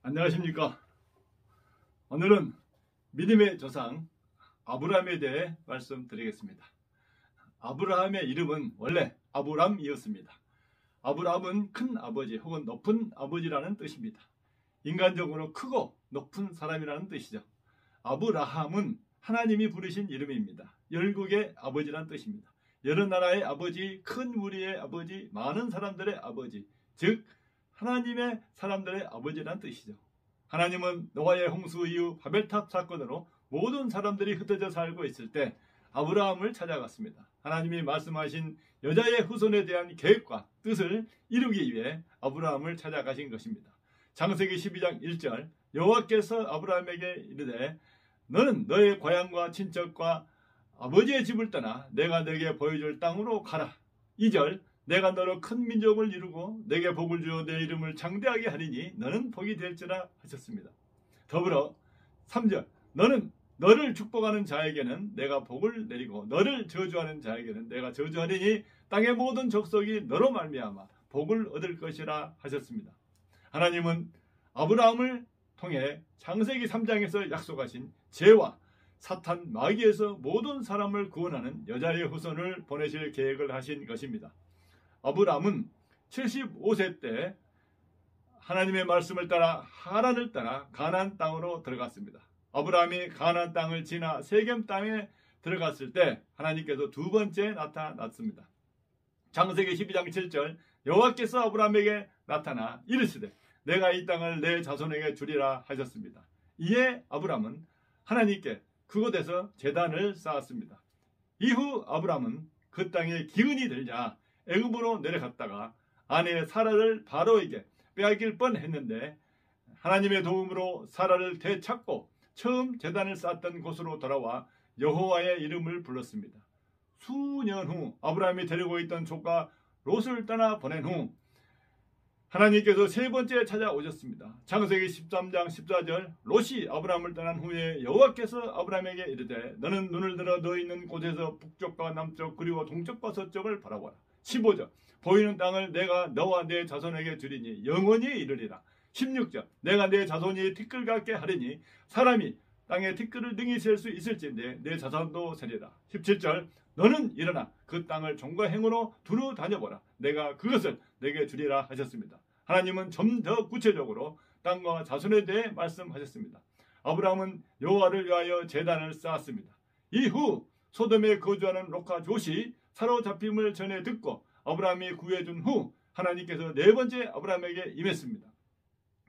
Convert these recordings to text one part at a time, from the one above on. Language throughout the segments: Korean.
안녕하십니까. 오늘은 믿음의 조상 아브라함에 대해 말씀드리겠습니다. 아브라함의 이름은 원래 아브람이었습니다. 아브람은 큰 아버지 혹은 높은 아버지라는 뜻입니다. 인간적으로 크고 높은 사람이라는 뜻이죠. 아브라함은 하나님이 부르신 이름입니다. 열국의 아버지란 뜻입니다. 여러 나라의 아버지, 큰 무리의 아버지, 많은 사람들의 아버지, 즉 하나님의 사람들의 아버지란 뜻이죠. 하나님은 노아의 홍수 이후 바벨탑 사건으로 모든 사람들이 흩어져 살고 있을 때 아브라함을 찾아갔습니다. 하나님이 말씀하신 여자의 후손에 대한 계획과 뜻을 이루기 위해 아브라함을 찾아가신 것입니다. 창세기 12장 1절 여호와께서 아브라함에게 이르되 너는 너의 고향과 친척과 아버지의 집을 떠나 내가 너에게 보여줄 땅으로 가라. 2절 내가 너로 큰 민족을 이루고 내게 복을 주어 내 이름을 장대하게 하리니 너는 복이 될지라 하셨습니다. 더불어 3절 너는 너를 축복하는 자에게는 내가 복을 내리고 너를 저주하는 자에게는 내가 저주하리니 땅의 모든 족속이 너로 말미암아 복을 얻을 것이라 하셨습니다. 하나님은 아브라함을 통해 창세기 3장에서 약속하신 죄와 사탄 마귀에서 모든 사람을 구원하는 여자의 후손을 보내실 계획을 하신 것입니다. 아브라함은 75세 때 하나님의 말씀을 따라 하란을 따라 가나안 땅으로 들어갔습니다. 아브라함이 가나안 땅을 지나 세겜 땅에 들어갔을 때 하나님께서 두 번째 나타났습니다. 창세기 12장 7절 여호와께서 아브라함에게 나타나 이르시되 내가 이 땅을 내 자손에게 주리라 하셨습니다. 이에 아브라함은 하나님께 그곳에서 제단을 쌓았습니다. 이후 아브라함은 그 땅에 기근이 들자 애굽으로 내려갔다가 아내 사라를 바로에게 빼앗길 뻔했는데 하나님의 도움으로 사라를 되찾고 처음 제단을 쌓았던 곳으로 돌아와 여호와의 이름을 불렀습니다. 수년 후 아브라함이 데리고 있던 조카 롯을 떠나 보낸 후 하나님께서 세 번째 찾아오셨습니다. 창세기 13장 14절 롯이 아브라함을 떠난 후에 여호와께서 아브라함에게 이르되 너는 눈을 들어 너 있는 곳에서 북쪽과 남쪽 그리고 동쪽과 서쪽을 바라보라. 15절 보이는 땅을 내가 너와 내 자손에게 주리니 영원히 이르리라. 16절 내가 내 자손이 티끌 같게 하리니 사람이 땅에 티끌을 능히 셀 수 있을진데 내 자손도 세리라. 17절 너는 일어나 그 땅을 종과 행으로 두루 다녀보라. 내가 그것을 내게 주리라 하셨습니다. 하나님은 좀 더 구체적으로 땅과 자손에 대해 말씀하셨습니다. 아브라함은 여호와를 위하여 제단을 쌓았습니다. 이후 소돔에 거주하는 롯과 롯이 사로잡힘을 전해 듣고 아브라함이 구해준 후 하나님께서 네 번째 아브라함에게 임했습니다.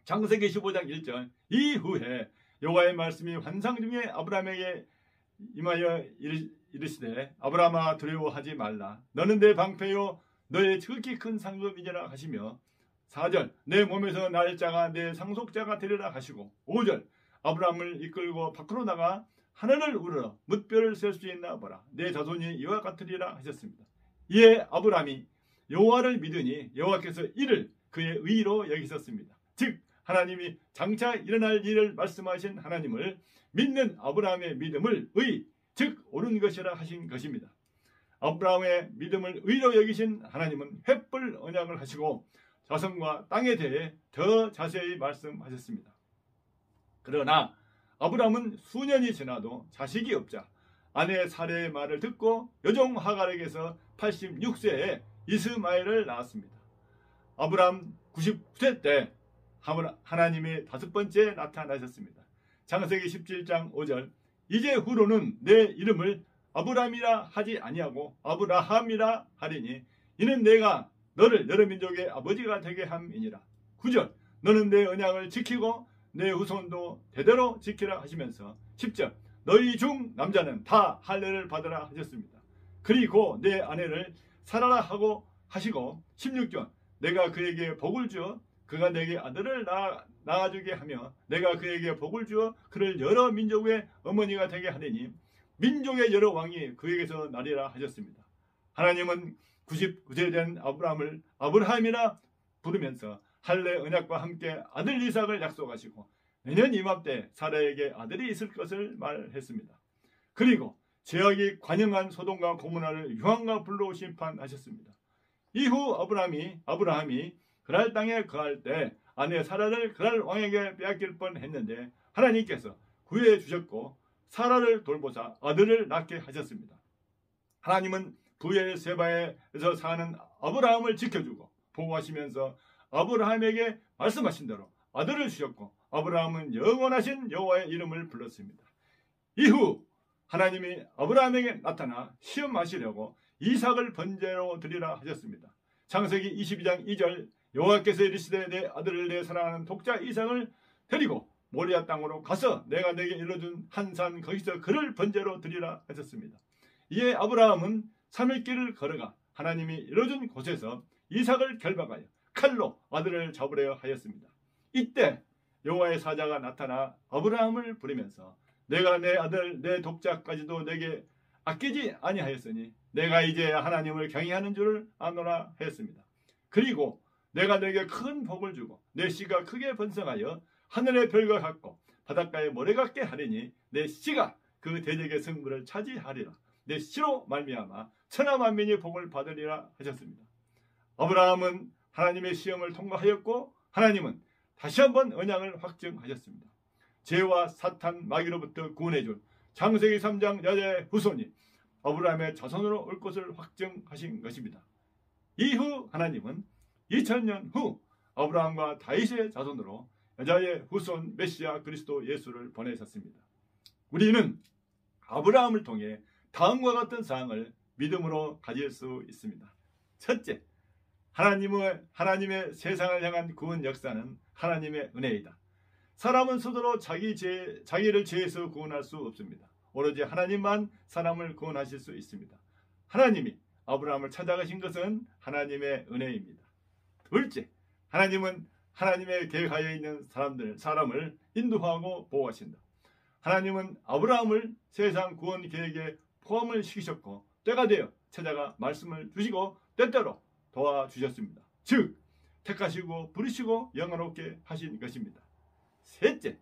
창세기 15장 1절 이후에 여호와의 말씀이 환상 중에 아브라함에게 임하여 이르시되 아브라함아 두려워하지 말라. 너는 내 방패요 너의 지극히 큰 상급이니라 하시며 4절 내 몸에서 날짜가 내 상속자가 되리라 하시고 5절 아브라함을 이끌고 밖으로 나가 하늘을 우러러 뭇별을 셀 수 있나 보라. 내 자손이 이와 같으리라 하셨습니다. 이에 아브라함이 여호와를 믿으니 여호와께서 이를 그의 의로 여기셨습니다. 즉 하나님이 장차 일어날 일을 말씀하신 하나님을 믿는 아브라함의 믿음을 의, 즉 옳은 것이라 하신 것입니다. 아브라함의 믿음을 의로 여기신 하나님은 횃불 언약을 하시고 자손과 땅에 대해 더 자세히 말씀하셨습니다. 그러나 아브라함은 수년이 지나도 자식이 없자 아내 사레의 말을 듣고 여종 하갈에게서 86세에 이스마엘을 낳았습니다. 아브라함 99세 때 하나님이 다섯 번째 나타나셨습니다. 창세기 17장 5절 이제 후로는 내 이름을 아브람이라 하지 아니하고 아브라함이라 하리니 이는 내가 너를 여러 민족의 아버지가 되게 함이니라. 9절 너는 내 언약을 지키고 내 후손도 대대로 지키라 하시면서 10절 너희 중 남자는 다 할례를 받으라 하셨습니다. 그리고 내 아내를 사라라 하고 하시고 16절 내가 그에게 복을 주어 그가 내게 아들을 낳아주게 하며 내가 그에게 복을 주어 그를 여러 민족의 어머니가 되게 하리니 민족의 여러 왕이 그에게서 나리라 하셨습니다. 하나님은 99세 된 아브라함을 아브라함이라 부르면서 할례 언약과 함께 아들 이삭을 약속하시고 내년 이맘때 사라에게 아들이 있을 것을 말했습니다. 그리고 죄악이 관영한 소돔과 고모라를 유황과 불로 심판하셨습니다. 이후 아브라함이 그랄 땅에 거할 때 아내 사라를 그날 왕에게 빼앗길 뻔했는데 하나님께서 구해 주셨고 사라를 돌보사 아들을 낳게 하셨습니다. 하나님은 부엘세바에서 사는 아브라함을 지켜주고 보호하시면서 아브라함에게 말씀하신 대로 아들을 주셨고 아브라함은 영원하신 여호와의 이름을 불렀습니다. 이후 하나님이 아브라함에게 나타나 시험하시려고 이삭을 번제로 드리라 하셨습니다. 창세기 22장 2절 여호와께서 이르시되 내 아들을 내 사랑하는 독자 이삭을 데리고 모리아 땅으로 가서 내가 내게 일러준 한 산 거기서 그를 번제로 드리라 하셨습니다. 이에 아브라함은 3일 길을 걸어가 하나님이 일러준 곳에서 이삭을 결박하여 칼로 아들을 잡으려 하였습니다. 이때 여호와의 사자가 나타나 아브라함을 부르면서 내가 내 아들 내 독자까지도 내게 아끼지 아니하였으니 내가 이제 하나님을 경외하는 줄을 아노라 하였습니다. 그리고 내가 내게 큰 복을 주고 내 씨가 크게 번성하여 하늘의 별과 같고 바닷가의 모래 같게 하리니 내 씨가 그 대적의 승부를 차지하리라. 내 씨로 말미암아 천하 만민이 복을 받으리라 하셨습니다. 아브라함은 하나님의 시험을 통과하였고 하나님은 다시 한번 언약을 확증하셨습니다. 죄와 사탄 마귀로부터 구원해줄 창세기 3장 여자의 후손이 아브라함의 자손으로 올 것을 확증하신 것입니다. 이후 하나님은 2000년 후 아브라함과 다윗의 자손으로 여자의 후손 메시아 그리스도 예수를 보내셨습니다. 우리는 아브라함을 통해 다음과 같은 사항을 믿음으로 가질 수 있습니다. 첫째, 하나님의 세상을 향한 구원 역사는 하나님의 은혜이다. 사람은 스스로 자기를 죄에서 구원할 수 없습니다. 오로지 하나님만 사람을 구원하실 수 있습니다. 하나님이 아브라함을 찾아가신 것은 하나님의 은혜입니다. 둘째, 하나님은 하나님의 계획하여 있는 사람을 인도하고 보호하신다. 하나님은 아브라함을 세상 구원 계획에 포함을 시키셨고 때가 되어 찾아가 말씀을 주시고 때때로 도와주셨습니다. 즉 택하시고 부르시고 영원롭게 하신 것입니다. 셋째,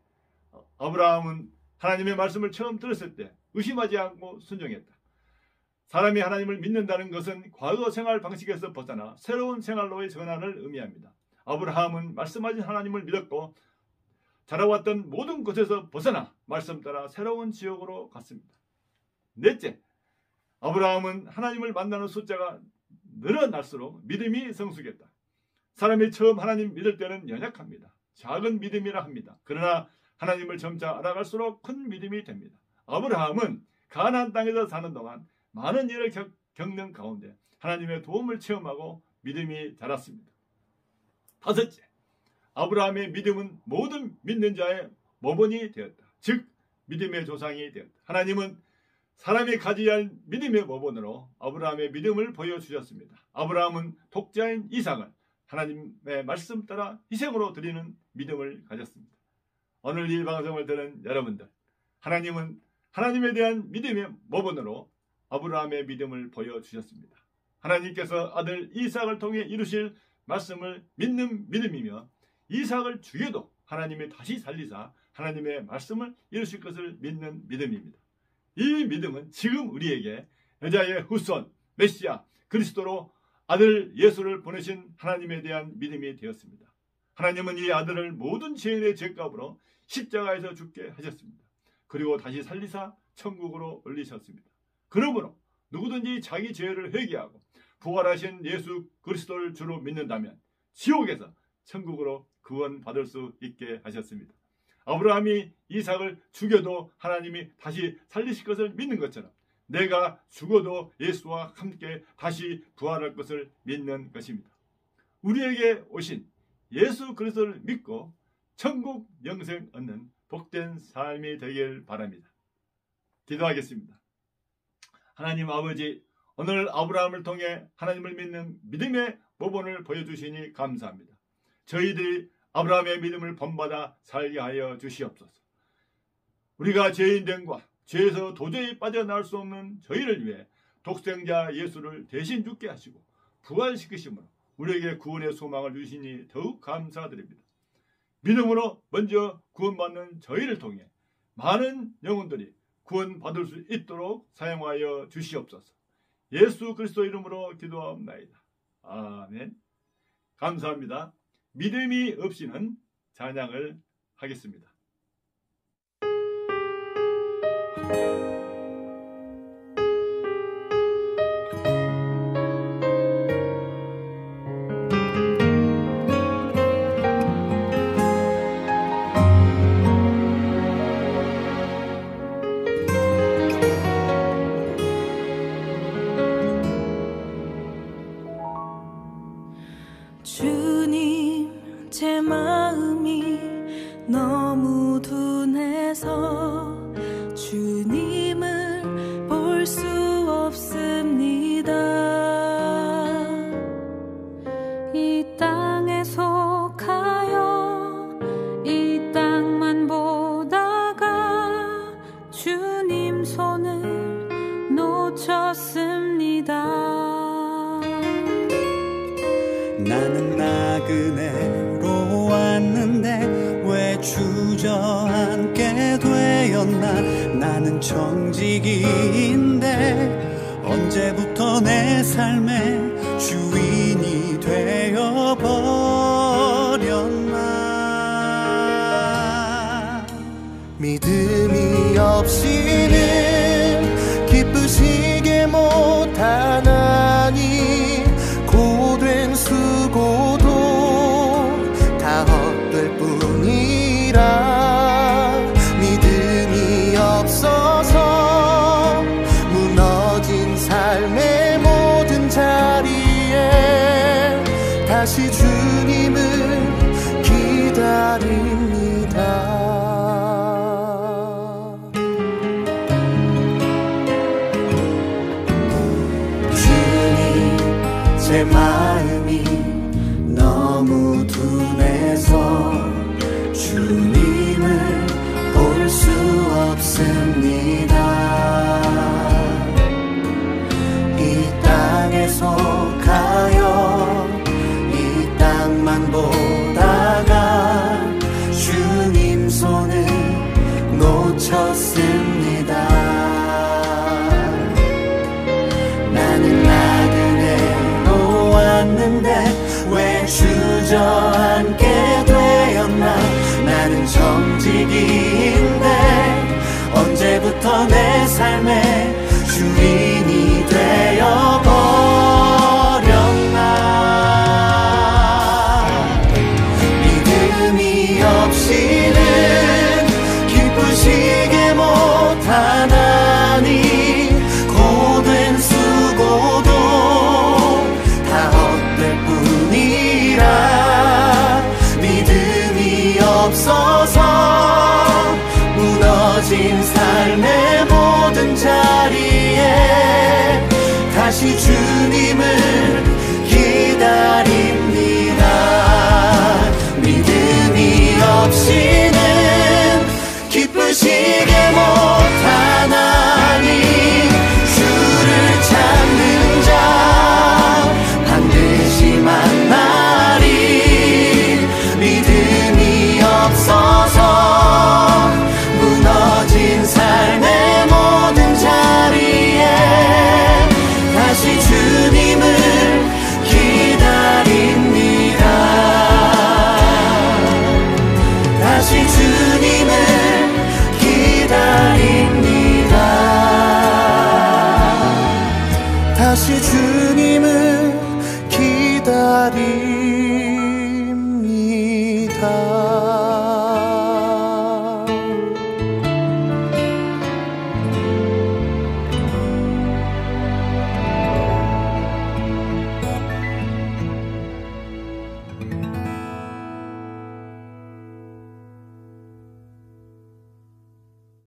아브라함은 하나님의 말씀을 처음 들었을 때 의심하지 않고 순종했다. 사람이 하나님을 믿는다는 것은 과거 생활 방식에서 벗어나 새로운 생활로의 전환을 의미합니다. 아브라함은 말씀하신 하나님을 믿었고 자라왔던 모든 곳에서 벗어나 말씀 따라 새로운 지역으로 갔습니다. 넷째, 아브라함은 하나님을 만나는 숫자가 늘어날수록 믿음이 성숙했다. 사람이 처음 하나님 믿을 때는 연약합니다. 작은 믿음이라 합니다. 그러나 하나님을 점차 알아갈수록 큰 믿음이 됩니다. 아브라함은 가나안 땅에서 사는 동안 많은 일을 겪는 가운데 하나님의 도움을 체험하고 믿음이 자랐습니다. 다섯째, 아브라함의 믿음은 모든 믿는 자의 모본이 되었다. 즉 믿음의 조상이 되었다. 하나님은 사람이 가져야 할 믿음의 모본으로 아브라함의 믿음을 보여주셨습니다. 아브라함은 독자인 이삭을 하나님의 말씀 따라 희생으로 드리는 믿음을 가졌습니다. 오늘 이 방송을 들은 여러분들, 하나님은 하나님에 대한 믿음의 모본으로 아브라함의 믿음을 보여주셨습니다. 하나님께서 아들 이삭을 통해 이루실 말씀을 믿는 믿음이며 이삭을 죽여도 하나님이 다시 살리사 하나님의 말씀을 이루실 것을 믿는 믿음입니다. 이 믿음은 지금 우리에게 여자의 후손 메시아 그리스도로 아들 예수를 보내신 하나님에 대한 믿음이 되었습니다. 하나님은 이 아들을 모든 죄인의 죄값으로 십자가에서 죽게 하셨습니다. 그리고 다시 살리사 천국으로 올리셨습니다. 그러므로 누구든지 자기 죄를 회개하고 부활하신 예수 그리스도를 주로 믿는다면 지옥에서 천국으로 구원받을 수 있게 하셨습니다. 아브라함이 이삭을 죽여도 하나님이 다시 살리실 것을 믿는 것처럼 내가 죽어도 예수와 함께 다시 부활할 것을 믿는 것입니다. 우리에게 오신 예수 그리스도를 믿고 천국 영생 얻는 복된 삶이 되길 바랍니다. 기도하겠습니다. 하나님 아버지, 오늘 아브라함을 통해 하나님을 믿는 믿음의 모본을 보여주시니 감사합니다. 저희들이 아브라함의 믿음을 본받아 살게 하여 주시옵소서. 우리가 죄인됨과 죄에서 도저히 빠져나올 수 없는 저희를 위해 독생자 예수를 대신 죽게 하시고 부활시키심으로 우리에게 구원의 소망을 주시니 더욱 감사드립니다. 믿음으로 먼저 구원받는 저희를 통해 많은 영혼들이 구원받을 수 있도록 사용하여 주시옵소서. 예수 그리스도 이름으로 기도하옵나이다. 아멘. 감사합니다. 믿음이 없이는 찬양을 하겠습니다. 주님, 제 마음이 너무 둔해서 주님을 볼 수 없습니다. 이 땅에 속하여 이 땅만 보다가 주님 손을 놓쳤습니다. 나는 나그네로 왔는데 왜 주저앉게 되었나. 나는 정직인데 언제부터 내 삶의 주인이 되어버렸나. 믿음이 없이는 기쁘시게 못하나니 고된 수고도 다 헛될 뿐이라. 믿음이 없어서 무너진 삶의 모든 자리에 다시 주님을 기다립니다. 제 마음이 너무 둔해서 주님을 볼 수 없습니다. 이 땅에 속하여 이 땅만 보다가 주님 손을 놓쳤습니다. 나는 나그네로 왔는데 왜 주저앉게 되었나. 나는 정직인데 언제부터 내 삶의 주인이 되어버렸나. 믿음이 없이는 기쁘시게 못하나니 고된 수고도 다 헛될 뿐이라. 믿음이 없어서 무너진 삶의 모든 자리에 다시 주님을 기다립니다. 믿음이 없이는 기쁘시게 못